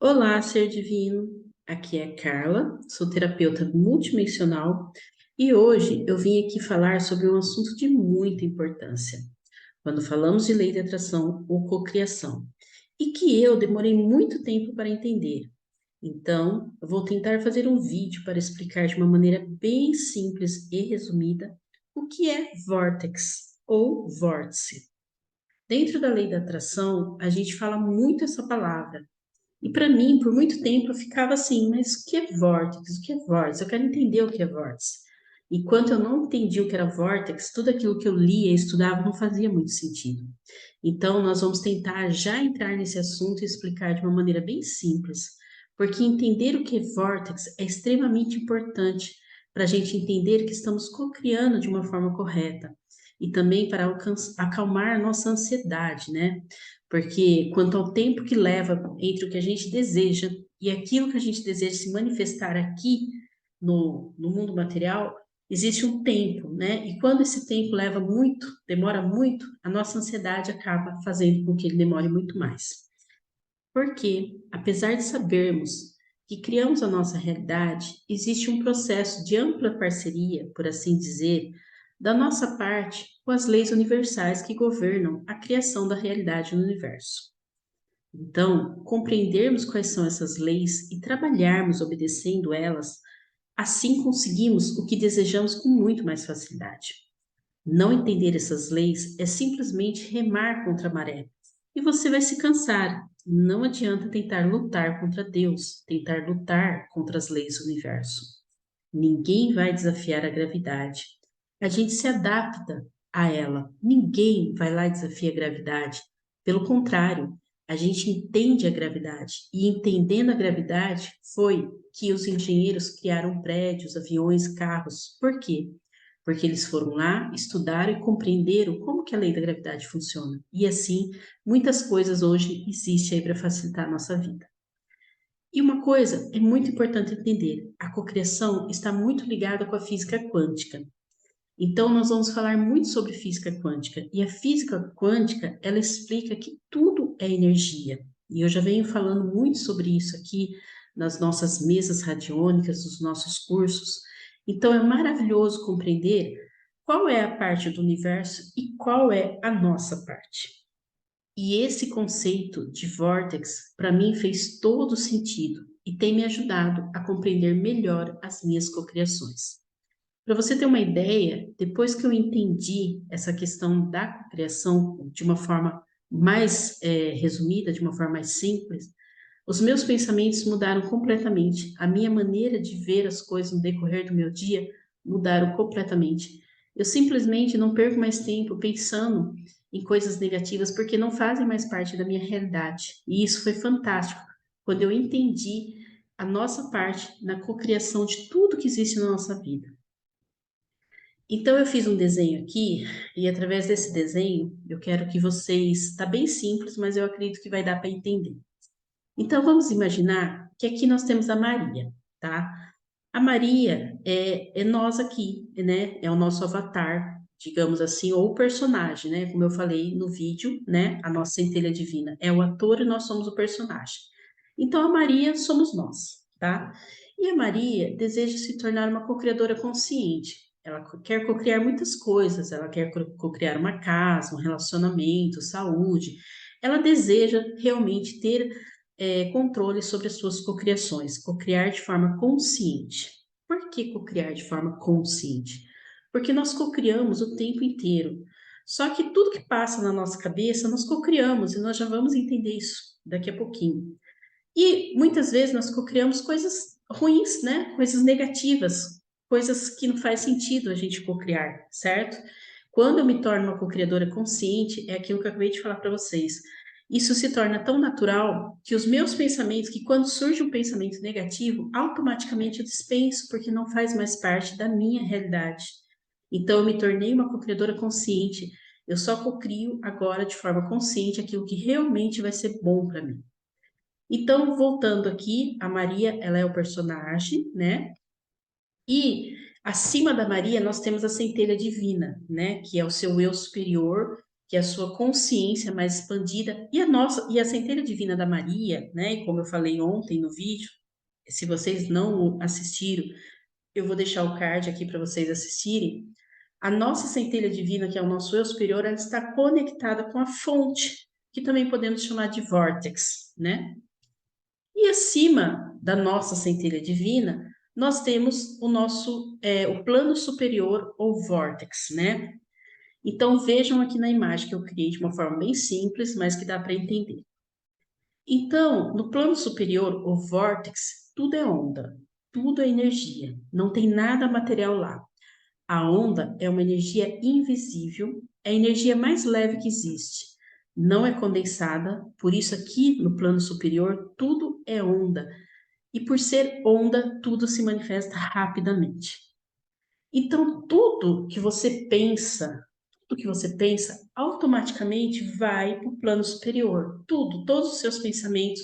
Olá, ser divino. Aqui é Carla, sou terapeuta multidimensional e hoje eu vim aqui falar sobre um assunto de muita importância, quando falamos de lei de atração ou cocriação, e que eu demorei muito tempo para entender. Então, eu vou tentar fazer um vídeo para explicar de uma maneira bem simples e resumida o que é vórtex ou vórtice. Dentro da lei da atração, a gente fala muito essa palavra e para mim, por muito tempo, eu ficava assim, mas o que é vórtice? O que é vórtice? Eu quero entender o que é vórtice. E quando eu não entendi o que era vórtice, tudo aquilo que eu lia e estudava não fazia muito sentido. Então, nós vamos tentar já entrar nesse assunto e explicar de uma maneira bem simples, porque entender o que é vórtice é extremamente importante para a gente entender que estamos co-criando de uma forma correta e também para acalmar a nossa ansiedade, né? Porque quanto ao tempo que leva entre o que a gente deseja e aquilo que a gente deseja se manifestar aqui no mundo material, existe um tempo, né? E quando esse tempo leva muito, demora muito, a nossa ansiedade acaba fazendo com que ele demore muito mais. Porque, apesar de sabermos que criamos a nossa realidade, existe um processo de ampla parceria, por assim dizer, da nossa parte com as leis universais que governam a criação da realidade no universo. Então, compreendermos quais são essas leis e trabalharmos obedecendo elas, assim conseguimos o que desejamos com muito mais facilidade. Não entender essas leis é simplesmente remar contra a maré. E você vai se cansar. Não adianta tentar lutar contra Deus, tentar lutar contra as leis do universo. Ninguém vai desafiar a gravidade. A gente se adapta a ela. Ninguém vai lá e desafia a gravidade. Pelo contrário, a gente entende a gravidade. E entendendo a gravidade, foi que os engenheiros criaram prédios, aviões, carros. Por quê? Porque eles foram lá, estudaram e compreenderam como que a lei da gravidade funciona. E assim, muitas coisas hoje existem aí para facilitar a nossa vida. E uma coisa é muito importante entender: a cocriação está muito ligada com a física quântica. Então, nós vamos falar muito sobre física quântica. E a física quântica, ela explica que tudo é energia. E eu já venho falando muito sobre isso aqui nas nossas mesas radiônicas, nos nossos cursos. Então, é maravilhoso compreender qual é a parte do universo e qual é a nossa parte. E esse conceito de vortex, para mim, fez todo sentido e tem me ajudado a compreender melhor as minhas cocriações. Para você ter uma ideia, depois que eu entendi essa questão da cocriação de uma forma mais resumida, de uma forma mais simples, os meus pensamentos mudaram completamente. A minha maneira de ver as coisas no decorrer do meu dia mudaram completamente. Eu simplesmente não perco mais tempo pensando em coisas negativas porque não fazem mais parte da minha realidade. E isso foi fantástico quando eu entendi a nossa parte na cocriação de tudo que existe na nossa vida. Então eu fiz um desenho aqui e através desse desenho eu quero que vocês, está bem simples, mas eu acredito que vai dar para entender. Então vamos imaginar que aqui nós temos a Maria, tá? A Maria é nós aqui, né? É o nosso avatar, digamos assim, ou personagem, né? Como eu falei no vídeo, né? A nossa centelha divina é o ator e nós somos o personagem. Então a Maria somos nós, tá? E a Maria deseja se tornar uma co-criadora consciente. Ela quer cocriar muitas coisas, ela quer cocriar uma casa, um relacionamento, saúde. Ela deseja realmente ter controle sobre as suas cocriações, cocriar de forma consciente. Por que cocriar de forma consciente? Porque nós cocriamos o tempo inteiro. Só que tudo que passa na nossa cabeça, nós cocriamos, e nós já vamos entender isso daqui a pouquinho. E muitas vezes nós cocriamos coisas ruins, né? Coisas negativas, coisas que não faz sentido a gente cocriar, certo? Quando eu me torno uma cocriadora consciente, é aquilo que eu acabei de falar para vocês. Isso se torna tão natural que os meus pensamentos, que quando surge um pensamento negativo, automaticamente eu dispenso, porque não faz mais parte da minha realidade. Então, eu me tornei uma cocriadora consciente. Eu só cocrio agora de forma consciente aquilo que realmente vai ser bom para mim. Então, voltando aqui, a Maria, ela é o personagem, né? E acima da Maria nós temos a centelha divina, né? Que é o seu eu superior, que é a sua consciência mais expandida, e a nossa, e a centelha divina da Maria, né? E como eu falei ontem no vídeo, se vocês não assistiram, eu vou deixar o card aqui para vocês assistirem. A nossa centelha divina, que é o nosso eu superior, ela está conectada com a fonte, que também podemos chamar de vórtex, né? E acima da nossa centelha divina, nós temos o nosso, o plano superior ou vórtex, né? Então vejam aqui na imagem que eu criei de uma forma bem simples, mas que dá para entender. Então, no plano superior, o vórtex, tudo é onda, tudo é energia, não tem nada material lá. A onda é uma energia invisível, é a energia mais leve que existe. Não é condensada, por isso aqui no plano superior tudo é onda. E por ser onda, tudo se manifesta rapidamente. Então, tudo que você pensa, automaticamente vai para o plano superior. Tudo, todos os seus pensamentos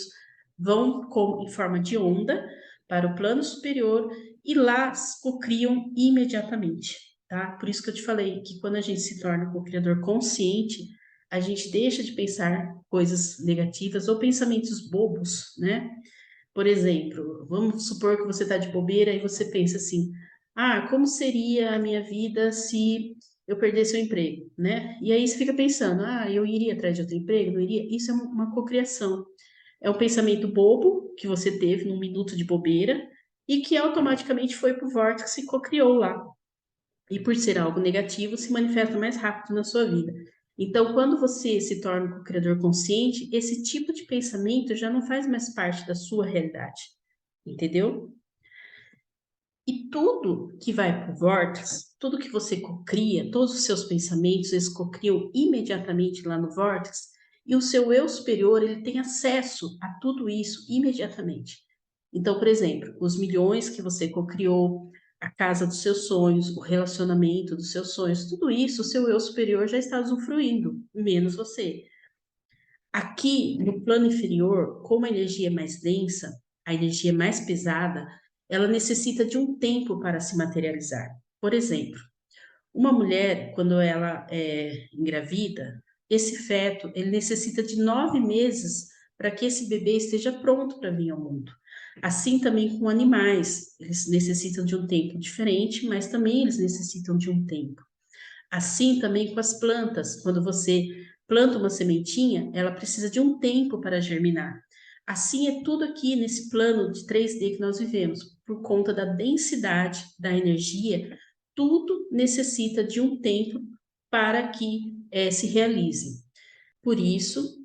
vão em forma de onda para o plano superior e lá cocriam imediatamente, tá? Por isso que eu te falei que quando a gente se torna co-criador consciente, a gente deixa de pensar coisas negativas ou pensamentos bobos, né? Por exemplo, vamos supor que você está de bobeira e você pensa assim: ah, como seria a minha vida se eu perdesse o emprego, né? E aí você fica pensando: ah, eu iria atrás de outro emprego? Não iria? Isso é uma cocriação. É um pensamento bobo que você teve num minuto de bobeira e que automaticamente foi para o vórtice e cocriou lá. E por ser algo negativo, se manifesta mais rápido na sua vida. Então, quando você se torna um co-criador consciente, esse tipo de pensamento já não faz mais parte da sua realidade. Entendeu? E tudo que vai para o vórtice, tudo que você cocria, todos os seus pensamentos, eles cocriam imediatamente lá no vórtice, e o seu eu superior, ele tem acesso a tudo isso imediatamente. Então, por exemplo, os milhões que você cocriou, a casa dos seus sonhos, o relacionamento dos seus sonhos, tudo isso o seu eu superior já está usufruindo, menos você. Aqui, no plano inferior, como a energia é mais densa, a energia é mais pesada, ela necessita de um tempo para se materializar. Por exemplo, uma mulher, quando ela é engravida, esse feto, ele necessita de 9 meses para que esse bebê esteja pronto para vir ao mundo. Assim também com animais, eles necessitam de um tempo diferente, mas também eles necessitam de um tempo. Assim também com as plantas, quando você planta uma sementinha, ela precisa de um tempo para germinar. Assim é tudo aqui nesse plano de 3D que nós vivemos, por conta da densidade da energia, tudo necessita de um tempo para que se realize. Por isso,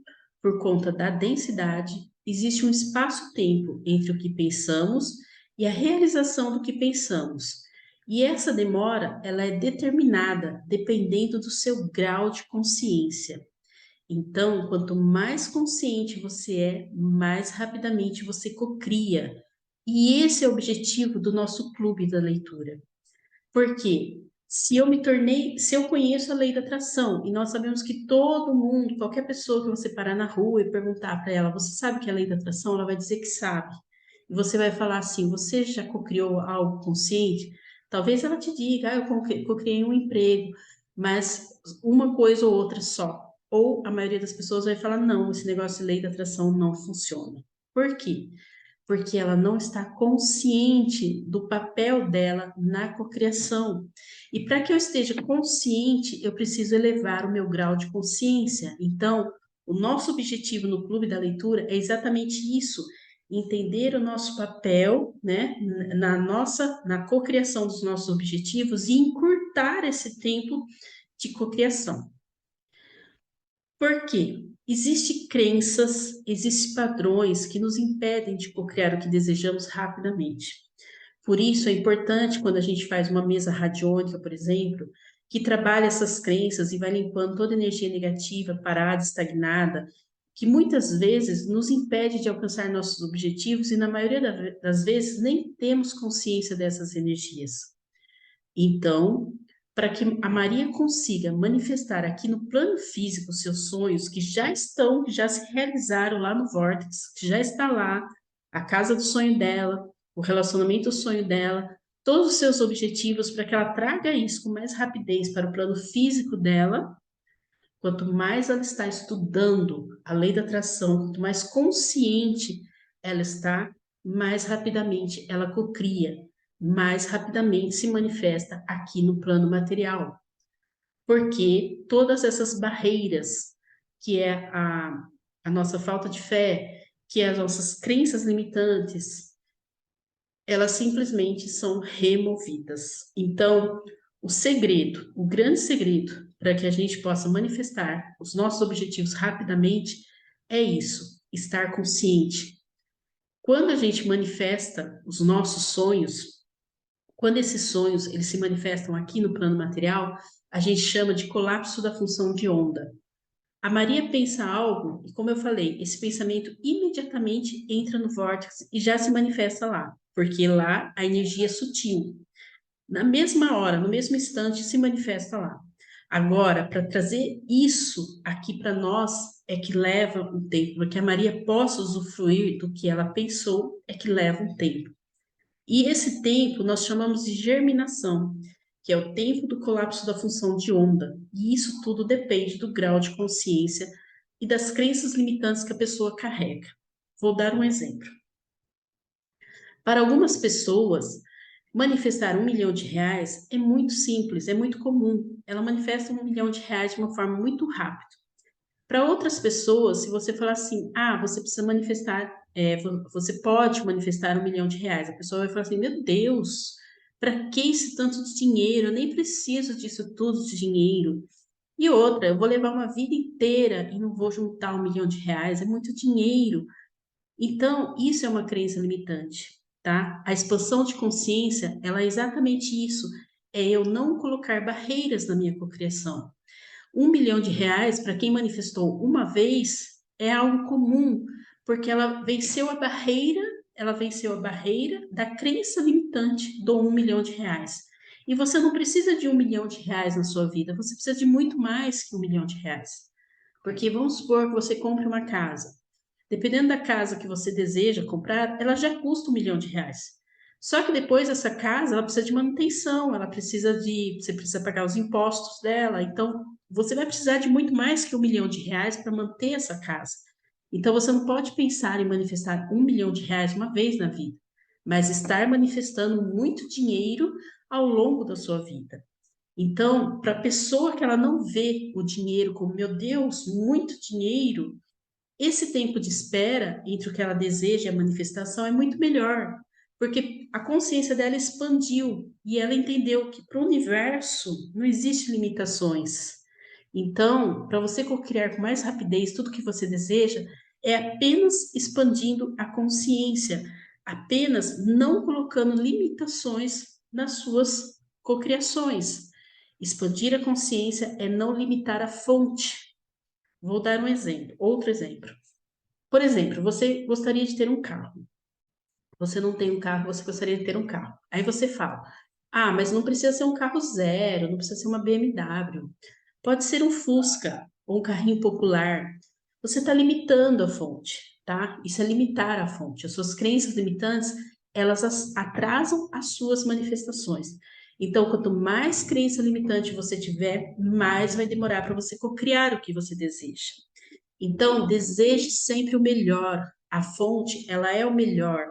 por conta da densidade, existe um espaço-tempo entre o que pensamos e a realização do que pensamos. E essa demora, ela é determinada dependendo do seu grau de consciência. Então, quanto mais consciente você é, mais rapidamente você cocria. E esse é o objetivo do nosso clube da leitura. Porque se eu conheço a lei da atração, e nós sabemos que todo mundo, qualquer pessoa que você parar na rua e perguntar para ela, você sabe que é a lei da atração? Ela vai dizer que sabe. E você vai falar assim, você já cocriou algo consciente? Talvez ela te diga, eu cocriei um emprego, mas uma coisa ou outra só. Ou a maioria das pessoas vai falar, não, esse negócio de lei da atração não funciona. Por quê? Porque ela não está consciente do papel dela na cocriação. E para que eu esteja consciente, eu preciso elevar o meu grau de consciência. Então, o nosso objetivo no Clube da Leitura é exatamente isso: entender o nosso papel, né, na cocriação dos nossos objetivos e encurtar esse tempo de cocriação. Por quê? Existem crenças, existem padrões que nos impedem de cocriar o que desejamos rapidamente. Por isso é importante quando a gente faz uma mesa radiônica, por exemplo, que trabalha essas crenças e vai limpando toda a energia negativa, parada, estagnada, que muitas vezes nos impede de alcançar nossos objetivos e na maioria das vezes nem temos consciência dessas energias. Então, para que a Maria consiga manifestar aqui no plano físico os seus sonhos que já estão, que já se realizaram lá no vórtice, que já está lá, a casa do sonho dela, o relacionamento do sonho dela, todos os seus objetivos, para que ela traga isso com mais rapidez para o plano físico dela, quanto mais ela está estudando a lei da atração, quanto mais consciente ela está, mais rapidamente ela cocria, mais rapidamente se manifesta aqui no plano material. Porque todas essas barreiras, que é a nossa falta de fé, que é as nossas crenças limitantes, elas simplesmente são removidas. Então, o segredo, o grande segredo para que a gente possa manifestar os nossos objetivos rapidamente é isso, estar consciente. Quando a gente manifesta os nossos sonhos, quando esses sonhos eles se manifestam aqui no plano material, a gente chama de colapso da função de onda. A Maria pensa algo e, como eu falei, esse pensamento imediatamente entra no vórtice e já se manifesta lá, porque lá a energia é sutil. Na mesma hora, no mesmo instante, se manifesta lá. Agora, para trazer isso aqui para nós, é que leva um tempo, porque a Maria possa usufruir do que ela pensou, é que leva um tempo. E esse tempo nós chamamos de germinação, que é o tempo do colapso da função de onda. E isso tudo depende do grau de consciência e das crenças limitantes que a pessoa carrega. Vou dar um exemplo. Para algumas pessoas, manifestar R$ 1 milhão é muito simples, é muito comum. Ela manifesta R$ 1 milhão de uma forma muito rápida. Para outras pessoas, se você falar assim, você precisa manifestar, você pode manifestar R$ 1 milhão, a pessoa vai falar assim, meu Deus, para que esse tanto de dinheiro? Eu nem preciso disso tudo de dinheiro. E outra, eu vou levar uma vida inteira e não vou juntar R$ 1 milhão, é muito dinheiro. Então, isso é uma crença limitante, tá? A expansão de consciência, ela é exatamente isso, é eu não colocar barreiras na minha cocriação. R$ 1 milhão, para quem manifestou uma vez, é algo comum, porque ela venceu a barreira da crença limitante do R$ 1 milhão. E você não precisa de R$ 1 milhão na sua vida, você precisa de muito mais que R$ 1 milhão. Porque vamos supor que você compre uma casa. Dependendo da casa que você deseja comprar, ela já custa R$ 1 milhão. Só que depois essa casa, ela precisa de manutenção, você precisa pagar os impostos dela. Então, você vai precisar de muito mais que R$ 1 milhão para manter essa casa. Então, você não pode pensar em manifestar R$ 1 milhão uma vez na vida, mas estar manifestando muito dinheiro ao longo da sua vida. Então, para a pessoa que ela não vê o dinheiro como, meu Deus, muito dinheiro, esse tempo de espera entre o que ela deseja e a manifestação é muito melhor, porque a consciência dela expandiu e ela entendeu que para o universo não existe limitações. Então, para você criar com mais rapidez tudo que você deseja, é apenas expandindo a consciência, apenas não colocando limitações nas suas cocriações. Expandir a consciência é não limitar a fonte. Vou dar um exemplo, outro exemplo. Por exemplo, você gostaria de ter um carro. Você não tem um carro, você gostaria de ter um carro. Aí você fala: mas não precisa ser um carro zero, não precisa ser uma BMW. Pode ser um Fusca ou um carrinho popular. Você está limitando a fonte, tá? Isso é limitar a fonte. As suas crenças limitantes, elas atrasam as suas manifestações. Então, quanto mais crença limitante você tiver, mais vai demorar para você cocriar o que você deseja. Então, deseje sempre o melhor. A fonte, ela é o melhor.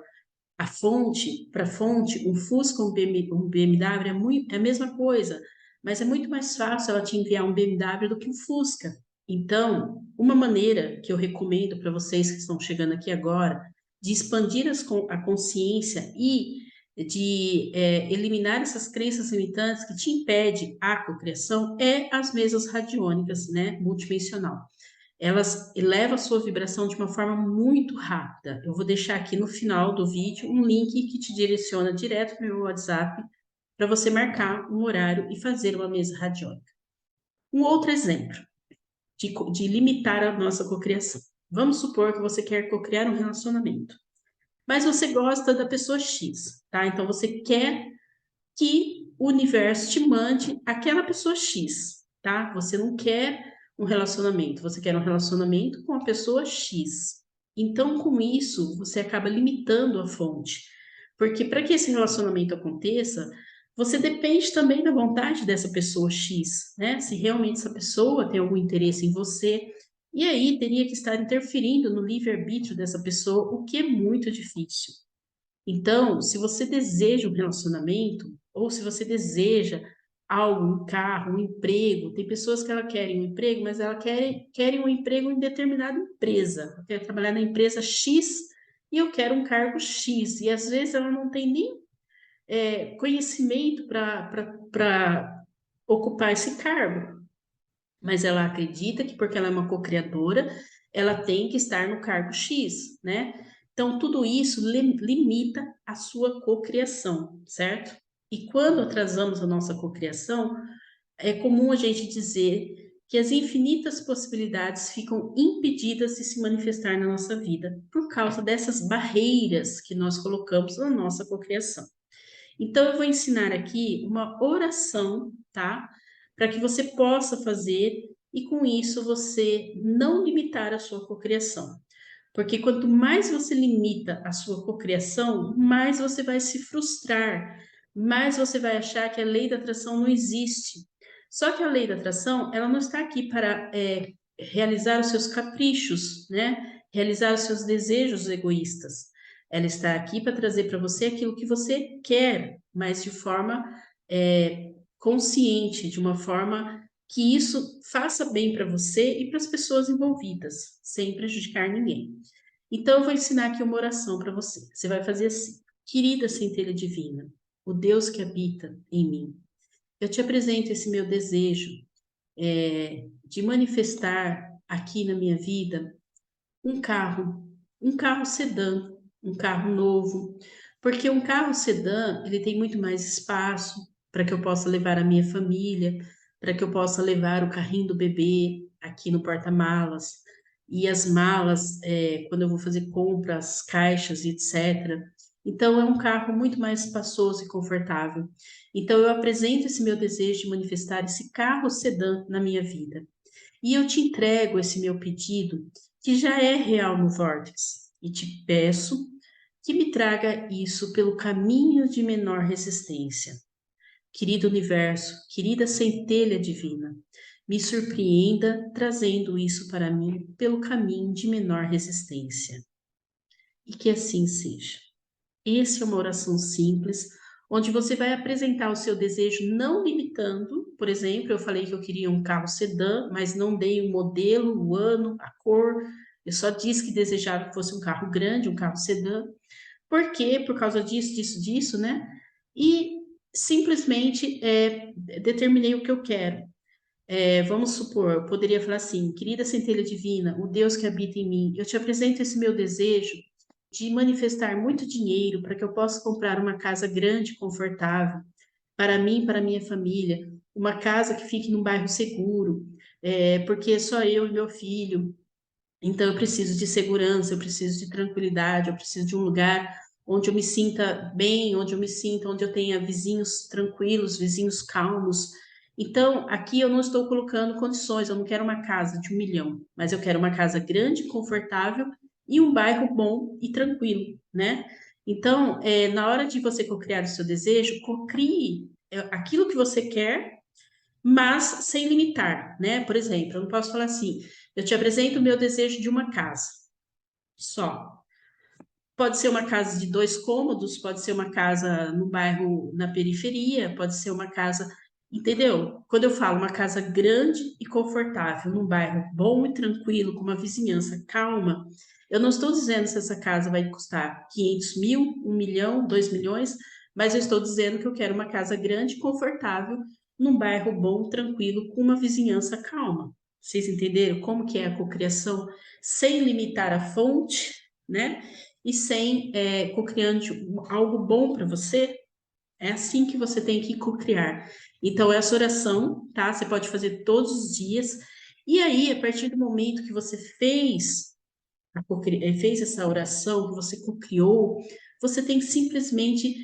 A fonte, para fonte, um Fusca, um BMW é a mesma coisa, mas é muito mais fácil ela te enviar um BMW do que um Fusca. Então, uma maneira que eu recomendo para vocês que estão chegando aqui agora, de expandir a consciência e de eliminar essas crenças limitantes que te impedem a cocriação, é as mesas radiônicas, né, multidimensional. Elas elevam a sua vibração de uma forma muito rápida. Eu vou deixar aqui no final do vídeo um link que te direciona direto para o meu WhatsApp para você marcar um horário e fazer uma mesa radiônica. Um outro exemplo de limitar a nossa cocriação. Vamos supor que você quer cocriar um relacionamento, mas você gosta da pessoa X, tá? Então você quer que o universo te mande aquela pessoa X, tá? Você não quer um relacionamento, você quer um relacionamento com a pessoa X. Então, com isso, você acaba limitando a fonte. Porque para que esse relacionamento aconteça, Você depende também da vontade dessa pessoa X, né? Se realmente essa pessoa tem algum interesse em você, e aí teria que estar interferindo no livre-arbítrio dessa pessoa, o que é muito difícil. Então, se você deseja um relacionamento, ou se você deseja algo, um carro, um emprego, tem pessoas que ela querem um emprego, mas ela querem um emprego em determinada empresa. Eu quero trabalhar na empresa X e eu quero um cargo X. E às vezes ela não tem nem conhecimento para ocupar esse cargo, mas ela acredita que porque ela é uma co-criadora, ela tem que estar no cargo X, né? Então, tudo isso limita a sua cocriação, certo? E quando atrasamos a nossa cocriação, é comum a gente dizer que as infinitas possibilidades ficam impedidas de se manifestar na nossa vida por causa dessas barreiras que nós colocamos na nossa cocriação. Então, eu vou ensinar aqui uma oração, tá? Para que você possa fazer e com isso você não limitar a sua cocriação. Porque quanto mais você limita a sua cocriação, mais você vai se frustrar, mais você vai achar que a lei da atração não existe. Só que a lei da atração, ela não está aqui para realizar os seus caprichos, né? Realizar os seus desejos egoístas. Ela está aqui para trazer para você aquilo que você quer, mas de forma consciente, de uma forma que isso faça bem para você e para as pessoas envolvidas, sem prejudicar ninguém. Então, eu vou ensinar aqui uma oração para você. Você vai fazer assim: querida centelha divina, o Deus que habita em mim, eu te apresento esse meu desejo de manifestar aqui na minha vida um carro sedã, um carro novo, porque um carro sedã, ele tem muito mais espaço para que eu possa levar a minha família, para que eu possa levar o carrinho do bebê aqui no porta-malas, e as malas, quando eu vou fazer compras, caixas e etc. Então, é um carro muito mais espaçoso e confortável. Então, eu apresento esse meu desejo de manifestar esse carro sedã na minha vida. E eu te entrego esse meu pedido, que já é real no Vortex, e te peço que me traga isso pelo caminho de menor resistência. Querido universo, querida centelha divina, me surpreenda trazendo isso para mim pelo caminho de menor resistência. E que assim seja. Essa é uma oração simples, onde você vai apresentar o seu desejo não limitando. Por exemplo, eu falei que eu queria um carro sedã, mas não dei o modelo, o ano, a cor. Eu só disse que desejava que fosse um carro grande, um carro sedã. Por quê? Por causa disso, né? E simplesmente determinei o que eu quero. Vamos supor, eu poderia falar assim: querida centelha divina, o Deus que habita em mim, eu te apresento esse meu desejo de manifestar muito dinheiro para que eu possa comprar uma casa grande e confortável para mim e para minha família, uma casa que fique num bairro seguro, porque é só eu e meu filho, então eu preciso de segurança, eu preciso de tranquilidade, eu preciso de um lugar onde eu me sinta bem, onde eu tenha vizinhos tranquilos, vizinhos calmos. Então, aqui eu não estou colocando condições, eu não quero uma casa de 1 milhão, mas eu quero uma casa grande, confortável e um bairro bom e tranquilo, né? Então, na hora de você cocriar o seu desejo, cocrie aquilo que você quer, mas sem limitar, né? Por exemplo, eu não posso falar assim: eu te apresento o meu desejo de uma casa só. Pode ser uma casa de 2 cômodos, pode ser uma casa no bairro na periferia, pode ser uma casa, entendeu? Quando eu falo uma casa grande e confortável, num bairro bom e tranquilo, com uma vizinhança calma, eu não estou dizendo se essa casa vai custar 500 mil, 1 milhão, 2 milhões, mas eu estou dizendo que eu quero uma casa grande e confortável, num bairro bom, tranquilo, com uma vizinhança calma. Vocês entenderam como que é a cocriação sem limitar a fonte, né? E sem cocriando algo bom para você? É assim que você tem que cocriar. Então, essa oração, tá? Você pode fazer todos os dias. E aí, a partir do momento que você fez essa oração, que você cocriou, você tem que simplesmente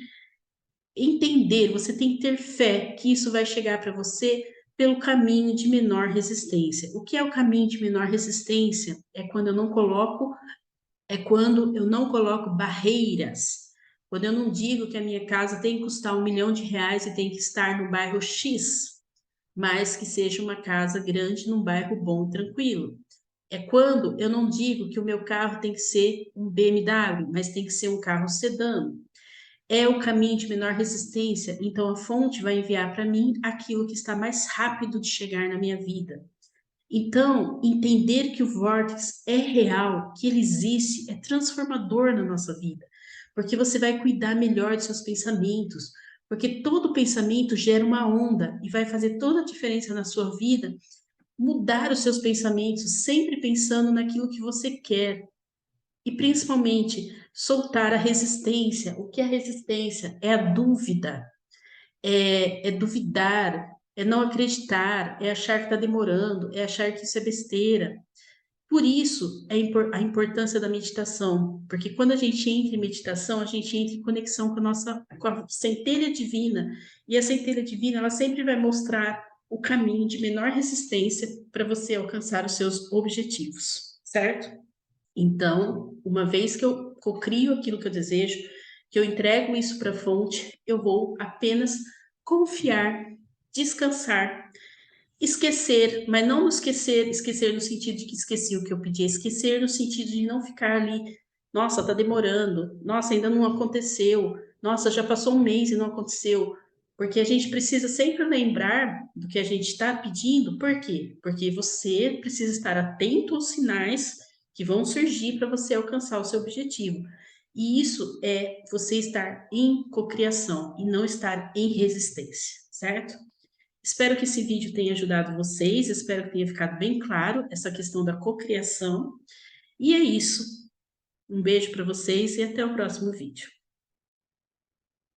entender, você tem que ter fé que isso vai chegar para você pelo caminho de menor resistência. O que é o caminho de menor resistência? É quando eu não coloco barreiras quando eu não digo que a minha casa tem que custar R$ 1 milhão e tem que estar no bairro X, mas que seja uma casa grande num bairro bom e tranquilo. É quando eu não digo que o meu carro tem que ser um BMW, mas tem que ser um carro sedã. É o caminho de menor resistência, então a fonte vai enviar para mim aquilo que está mais rápido de chegar na minha vida. Então, entender que o vórtice é real, que ele existe, é transformador na nossa vida, porque você vai cuidar melhor dos seus pensamentos, porque todo pensamento gera uma onda e vai fazer toda a diferença na sua vida. Mudar os seus pensamentos, sempre pensando naquilo que você quer, e principalmente soltar a resistência. O que é resistência? É a dúvida, é duvidar, é não acreditar, é achar que está demorando, é achar que isso é besteira. Por isso, a importância da meditação, porque quando a gente entra em meditação, a gente entra em conexão com com a centelha divina, e a centelha divina, ela sempre vai mostrar o caminho de menor resistência para você alcançar os seus objetivos, certo? Então, uma vez que eu cocrio aquilo que eu desejo, que eu entrego isso para a fonte, eu vou apenas confiar, descansar, esquecer, mas não esquecer, esquecer no sentido de que esqueci o que eu pedi, esquecer no sentido de não ficar ali, nossa, tá demorando, nossa, ainda não aconteceu, nossa, já passou um mês e não aconteceu. Porque a gente precisa sempre lembrar do que a gente está pedindo, por quê? Porque você precisa estar atento aos sinais que vão surgir para você alcançar o seu objetivo. E isso é você estar em cocriação e não estar em resistência, certo? Espero que esse vídeo tenha ajudado vocês, espero que tenha ficado bem claro essa questão da cocriação. E é isso. Um beijo para vocês e até o próximo vídeo.